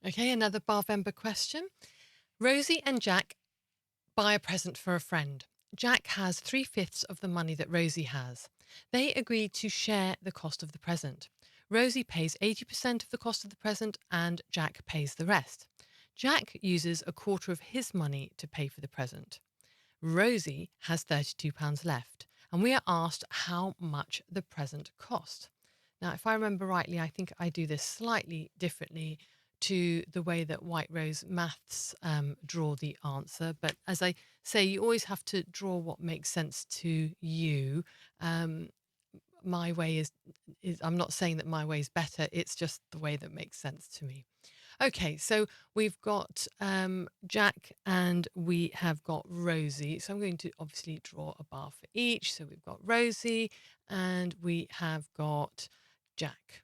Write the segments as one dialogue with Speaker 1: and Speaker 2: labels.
Speaker 1: Okay, another Barvember question. Rosie and Jack buy a present for a friend. Jack has 3/5 of the money that Rosie has. They agree to share the cost of the present. Rosie pays 80% of the cost of the present and Jack pays the rest. Jack uses a quarter of his money to pay for the present. Rosie has £32 left, and we are asked how much the present cost. Now, if I remember rightly, I think I do this slightly differently to the way that White Rose Maths draw the answer. But as I say, you always have to draw what makes sense to you. My way is I'm not saying that my way is better. It's just the way that makes sense to me. Okay, so we've got Jack and we have got Rosie. So I'm going to obviously draw a bar for each. So we've got Rosie and we have got Jack.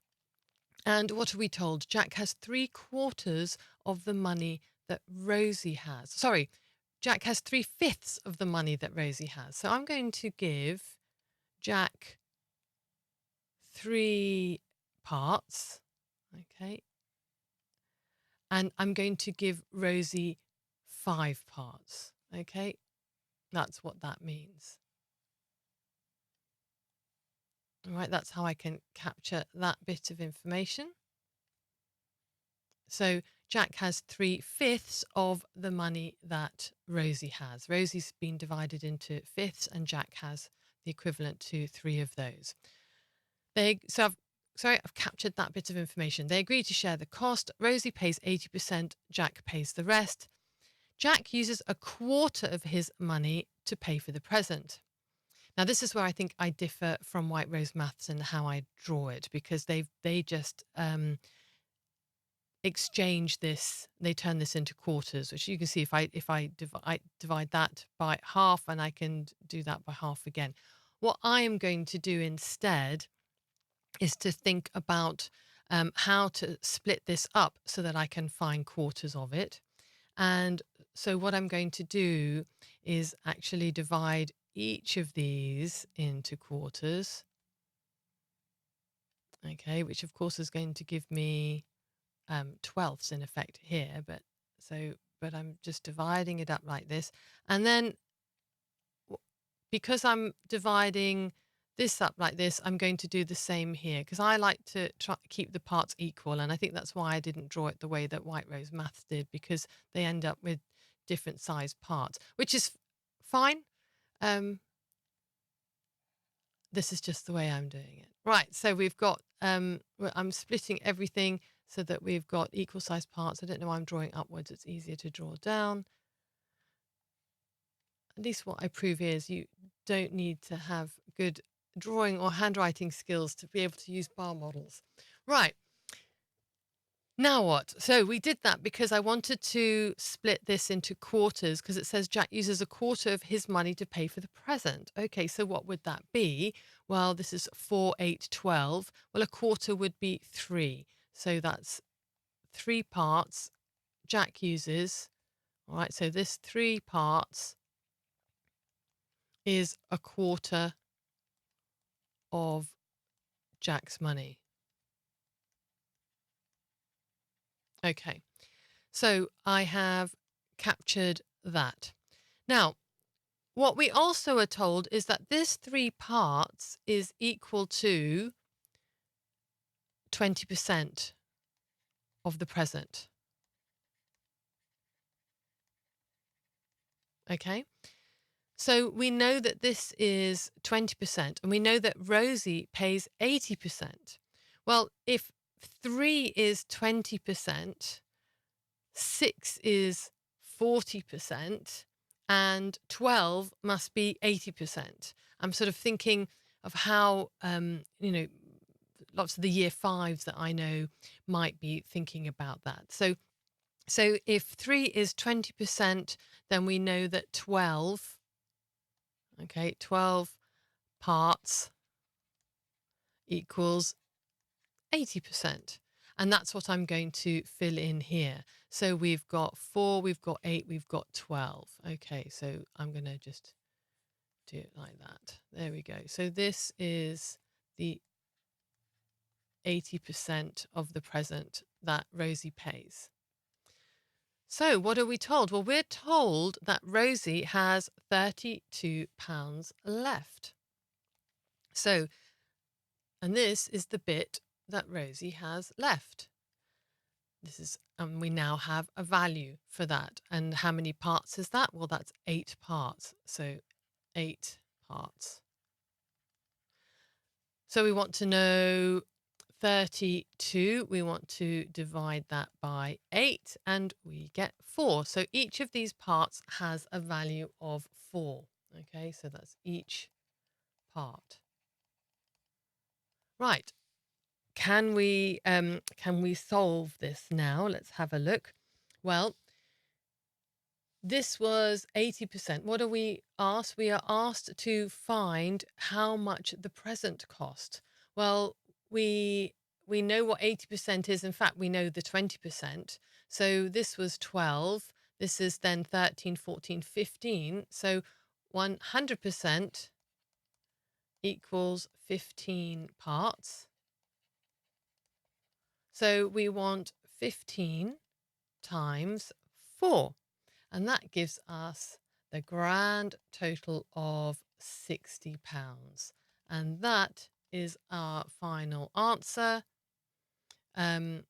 Speaker 1: And what are we told? Jack has 3/4 of the money that Rosie has. Sorry, Jack has 3/5 of the money that Rosie has. So I'm going to give Jack 3 parts. Okay. And I'm going to give Rosie 5 parts. Okay. That's what that means. All right. That's how I can capture that bit of information. So Jack has 3/5 of the money that Rosie has. Rosie's been divided into fifths and Jack has the equivalent to 3 of those. I've captured that bit of information. They agree to share the cost. Rosie pays 80%, Jack pays the rest. Jack uses a quarter of his money to pay for the present. Now, this is where I think I differ from White Rose Maths and how I draw it, because they just exchange this. They turn this into quarters, which you can see if I divide that by half, and I can do that by half again. What I am going to do instead is to think about how to split this up so that I can find quarters of it. And so what I'm going to do is actually divide each of these into quarters. Okay, which of course is going to give me 12ths in effect here, but I'm just dividing it up like this. And then because I'm dividing this up like this, I'm going to do the same here because I like to try keep the parts equal. And I think that's why I didn't draw it the way that White Rose Maths did, because they end up with different size parts, which is fine. This is just the way I'm doing it. Right, so we've got, I'm splitting everything so that we've got equal size parts. I don't know why I'm drawing upwards. It's easier to draw down. At least what I prove is you don't need to have good drawing or handwriting skills to be able to use bar models. Right. Now what? So we did that because I wanted to split this into quarters because it says Jack uses a quarter of his money to pay for the present. Okay, so what would that be? Well, this is 4, 8, 12. Well, a quarter would be 3. So that's 3 parts Jack uses. All right, so this 3 parts is a quarter of Jack's money. Okay, so I have captured that. Now, what we also are told is that this 3 parts is equal to 20% of the present. Okay, so we know that this is 20% and we know that Rosie pays 80%. Well, if 3 is 20%, 6 is 40%, and 12 must be 80%. I'm sort of thinking of how, lots of the year fives that I know might be thinking about that. So if 3 is 20%, then we know that 12 parts equals 80%. And that's what I'm going to fill in here. So we've got 4, we've got 8, we've got 12. Okay, so I'm going to just do it like that. There we go. So this is the 80% of the present that Rosie pays. So what are we told? Well, we're told that Rosie has £32 left. So, and this is the bit that Rosie has left. This is, and we now have a value for that. And how many parts is that? Well, that's 8 parts. So 8 parts. So we want to know 32. We want to divide that by 8 and we get 4. So each of these parts has a value of 4. Okay, so that's each part. Right. Can we solve this now? Let's have a look. Well, this was 80%. What are we asked? We are asked to find how much the present cost. Well, we know what 80% is. In fact, we know the 20%. So this was 12. This is then 13, 14, 15. So 100% equals 15 parts. So we want 15 times 4. And that gives us the grand total of £60. And that is our final answer, £60.